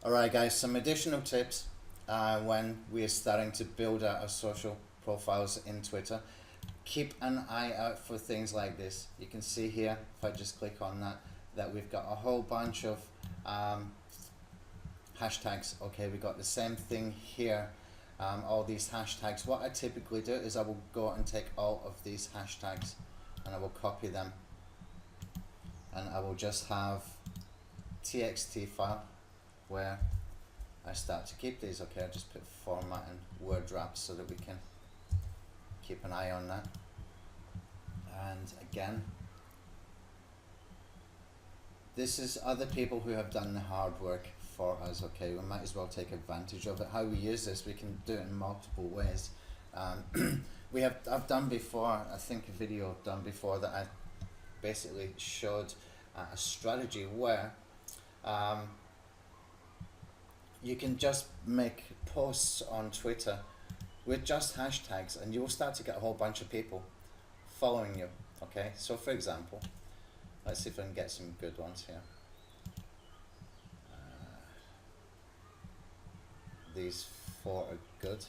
Alright guys, some additional tips when we are starting to build out our social profiles in Twitter. Keep an eye out for things like this. You can see here, if I just click on that we've got a whole bunch of hashtags. Okay, we got the same thing here, all these hashtags. What I typically do is I will go and take all of these hashtags and I will copy them, and I will just have txt file where I start to keep these. Okay, I just put format and word wraps so that we can keep an eye on that. And again, this is other people who have done the hard work for us. Okay, we might as well take advantage of it. How we use this, we can do it in multiple ways. I've done before, I think a video I've done before that I basically showed a strategy where you can just make posts on Twitter with just hashtags and you'll start to get a whole bunch of people following you. Okay, so for example, let's see if I can get some good ones here. These 4 are good.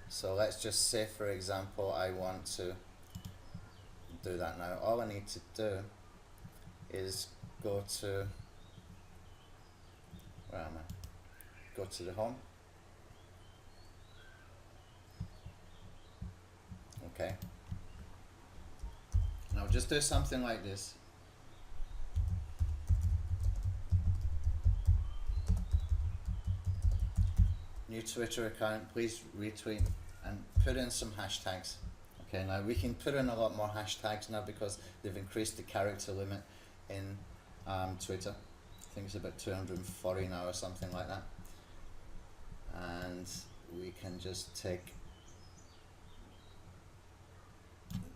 So let's just say, for example, I want to do that now. All I need to do is go to, where am I? Go to the home. Okay. Now just do something like this. New Twitter account, please retweet and put in some hashtags. Okay, now we can put in a lot more hashtags now because they've increased the character limit in Twitter. I think it's about 240 now or something like that. And we can just take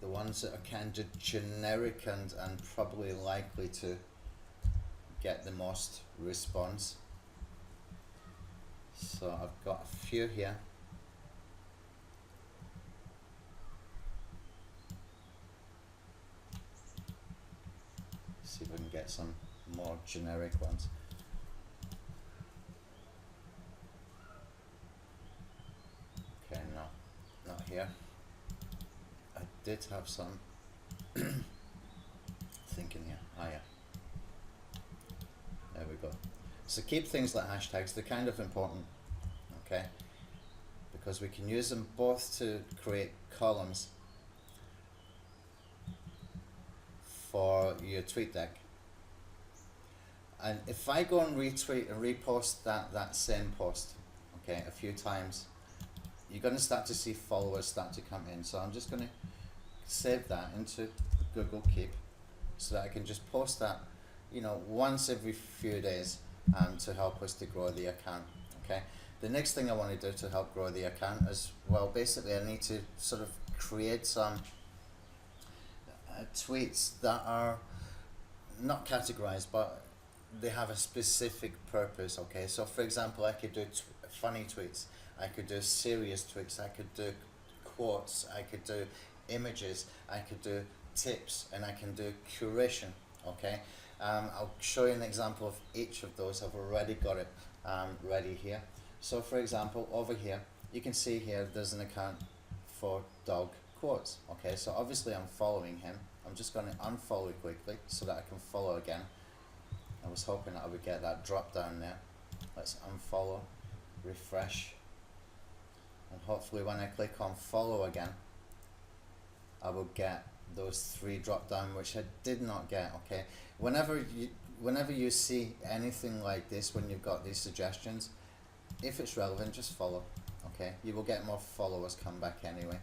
the ones that are kind of generic and probably likely to get the most response. So I've got a few here. See if we can get some more generic ones. Okay, no, not here. I did have some thinking here. Ah, yeah. There we go. So keep things like hashtags, they're kind of important, okay? Because we can use them both to create columns for your tweet deck. And if I go and retweet and repost that same post, okay, a few times, you're going to start to see followers start to come in. So I'm just going to save that into Google Keep so that I can just post that, you know, once every few days to help us to grow the account. Okay. The next thing I want to do to help grow the account is, well, basically I need to sort of create some tweets that are not categorized, but they have a specific purpose. Okay, so for example, I could do funny tweets, I could do serious tweets, I could do quotes, I could do images, I could do tips, and I can do curation. Okay, I'll show you an example of each of those. I've already got it ready here. So for example, over here you can see here there's an account for dog quotes. Okay, so obviously I'm following him. I'm just going to unfollow quickly so that I can follow again. I was hoping that I would get that drop down there. Let's unfollow, refresh, and hopefully when I click on follow again, I will get those 3 drop down, which I did not get. Okay, whenever you see anything like this, when you've got these suggestions, if it's relevant, just follow. Okay, you will get more followers come back anyway.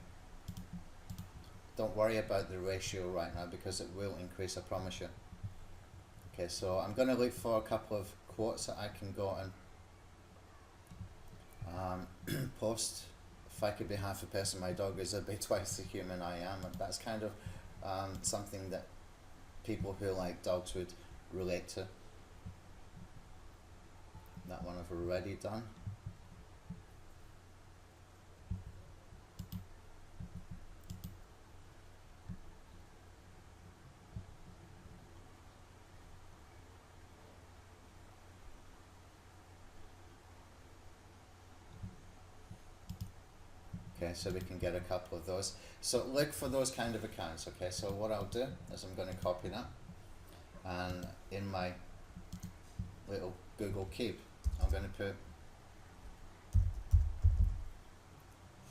Don't worry about the ratio right now because it will increase, I promise you. Okay, so I'm going to look for a couple of quotes that I can go and post. If I could be half a person, my dog is, I'd be twice the human I am. And that's kind of something that people who like dogs would relate to. That one I've already done. Okay, so we can get a couple of those. So look for those kind of accounts. Okay, so what I'll do is I'm going to copy that, and in my little Google Keep, I'm going to put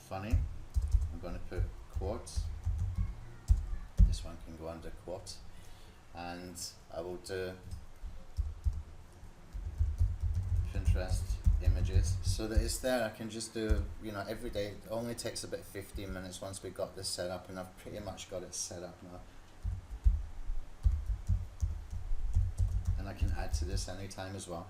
funny. I'm going to put quotes. This one can go under quotes, and I will do Pinterest images so that it's there. I can just do, you know, every day. It only takes about 15 minutes once we got this set up, and I've pretty much got it set up now. And I can add to this anytime as well.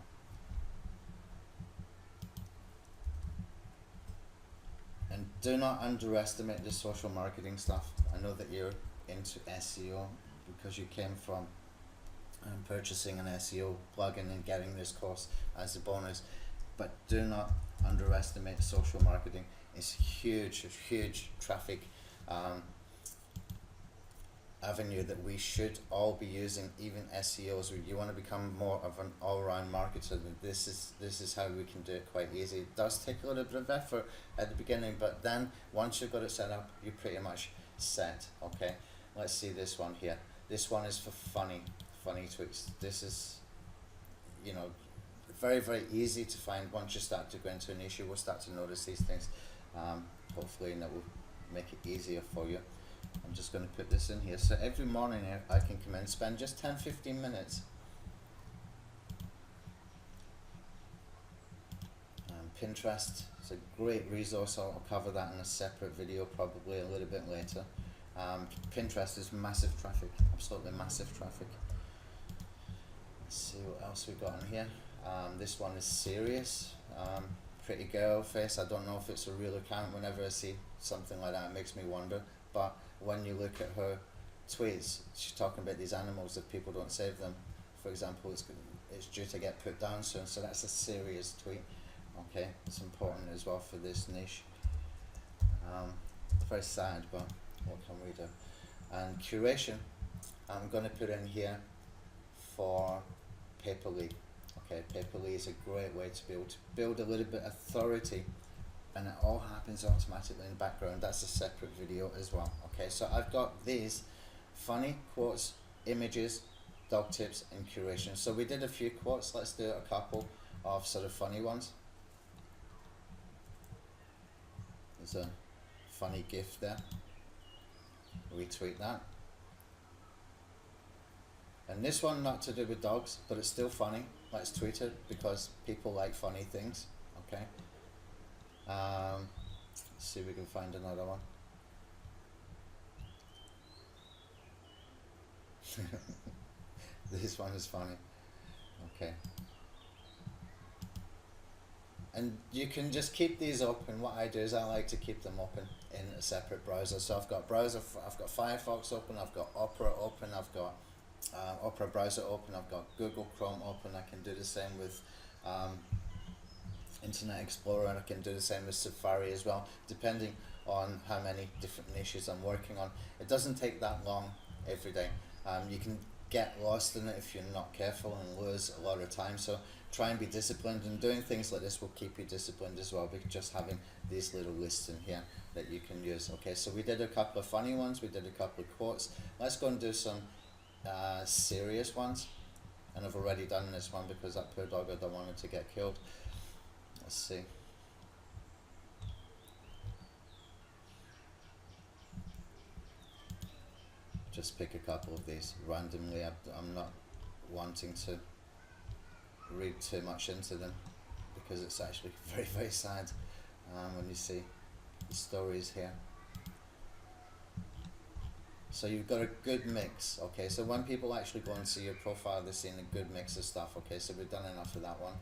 And do not underestimate the social marketing stuff. I know that you're into SEO because you came from purchasing an SEO plugin and getting this course as a bonus, but do not underestimate social marketing. It's huge traffic avenue that we should all be using, even SEOs. You want to become more of an all-round marketer, this is how we can do it quite easy. It does take a little bit of effort at the beginning, but then once you've got it set up, you're pretty much set. Okay, let's see this one here. This one is for funny tweets. This is, you know, very easy to find. Once you start to go into an issue, we'll start to notice these things, hopefully, and that will make it easier for you. I'm just going to put this in here. So every morning I can come in, spend just 10-15 minutes. Pinterest is a great resource. I'll cover that in a separate video, probably a little bit later. Pinterest is massive traffic, absolutely massive traffic. Let's see what else we got in here. This one is serious. Pretty girl face. I don't know if it's a real account. Whenever I see something like that, it makes me wonder. But when you look at her tweets, she's talking about these animals. If people don't save them, for example, it's due to get put down soon. So that's a serious tweet. Okay, it's important as well for this niche. Very sad, but what can we do? And curation, I'm going to put in here for Paperly. Okay, Paperly is a great way to be able to build a little bit of authority, and it all happens automatically in the background. That's a separate video as well. Okay, so I've got these funny quotes, images, dog tips, and curation. So we did a few quotes. Let's do a couple of sort of funny ones. There's a funny GIF there. Retweet that. And this one, not to do with dogs, but it's still funny. Let's tweet it because people like funny things. Okay. Let's see if we can find another one. This one is funny. Okay. And you can just keep these open. What I do is I like to keep them open in a separate browser. So I've got Firefox open, I've got Opera open, I've got Opera browser open, I've got Google Chrome open. I can do the same with Internet Explorer, and I can do the same with Safari as well, depending on how many different niches I'm working on. It doesn't take that long every day. You can get lost in it if you're not careful and lose a lot of time. So try and be disciplined, and doing things like this will keep you disciplined as well, because just having these little lists in here that you can use. Okay, so we did a couple of funny ones, we did a couple of quotes. Let's go and do some serious ones, and I've already done this one because that poor dog, I don't want it to get killed. Let's see. Just pick a couple of these randomly. I'm not wanting to read too much into them because it's actually very sad when you see the stories here. So you've got a good mix. Okay, so when people actually go and see your profile, they're seeing a good mix of stuff. Okay, so we've done enough of that one.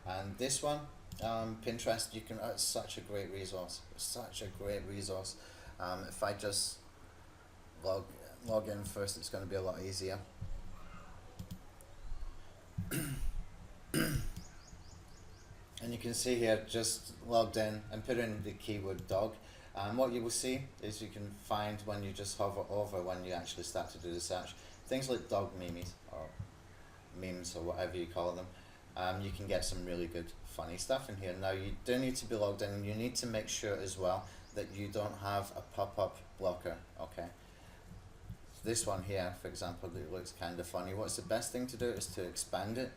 And this one, Pinterest, you can, it's such a great resource. Such a great resource. If I just log in first, it's going to be a lot easier. And you can see here, just logged in and put in the keyword dog. What you will see is you can find when you just hover over, when you actually start to do the search, things like dog memes or whatever you call them. You can get some really good funny stuff in here. Now you do need to be logged in, and you need to make sure as well that you don't have a pop-up blocker, okay? This one here, for example, that looks kind of funny. What's the best thing to do is to expand it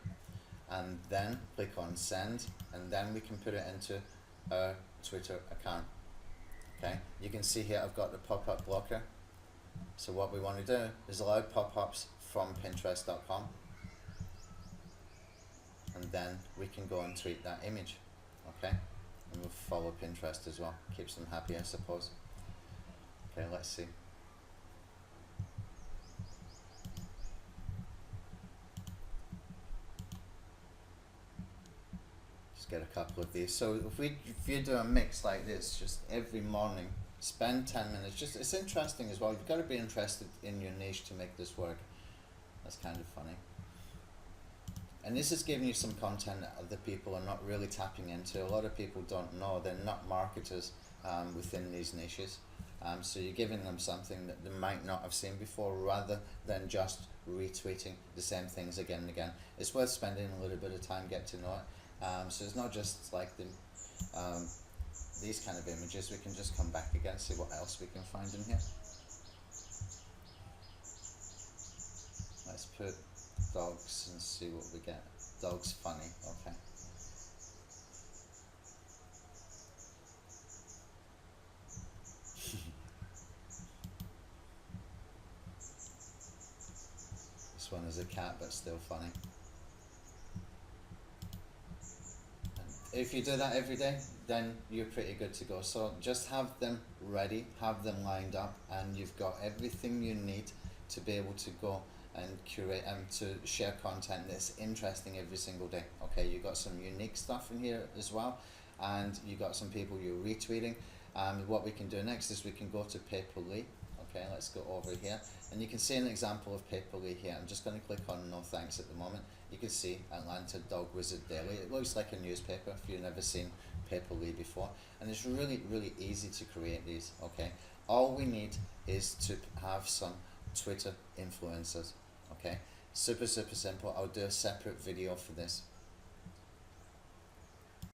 and then click on send, and then we can put it into our Twitter account. Okay, you can see here I've got the pop-up blocker. So what we want to do is allow pop-ups from Pinterest.com, and then we can go and tweet that image. Okay, and we'll follow Pinterest as well. Keeps them happy, I suppose. Okay, let's see. Get a couple of these. So if you do a mix like this, just every morning, spend 10 minutes. Just, it's interesting as well. You've got to be interested in your niche to make this work. That's kind of funny. And this is giving you some content that other people are not really tapping into. A lot of people don't know. They're not marketers within these niches. So you're giving them something that they might not have seen before, rather than just retweeting the same things again and again. It's worth spending a little bit of time get to know it. So it's not just like these kind of images. We can just come back again, see what else we can find in here. Let's put dogs and see what we get. Dogs funny, okay. This one is a cat, but still funny. If you do that every day, then you're pretty good to go. So just have them ready, have them lined up, and you've got everything you need to be able to go and curate and to share content that's interesting every single day. Okay, you got some unique stuff in here as well, and you got some people you're retweeting. What we can do next is we can go to Paperly. Okay, let's go over here, and you can see an example of Paperly here. I'm just going to click on no thanks at the moment. You can see Atlanta Dog Wizard Daily. It looks like a newspaper if you've never seen Paperly before, and it's really easy to create these. Okay, all we need is to have some Twitter influencers. Okay, super simple. I'll do a separate video for this.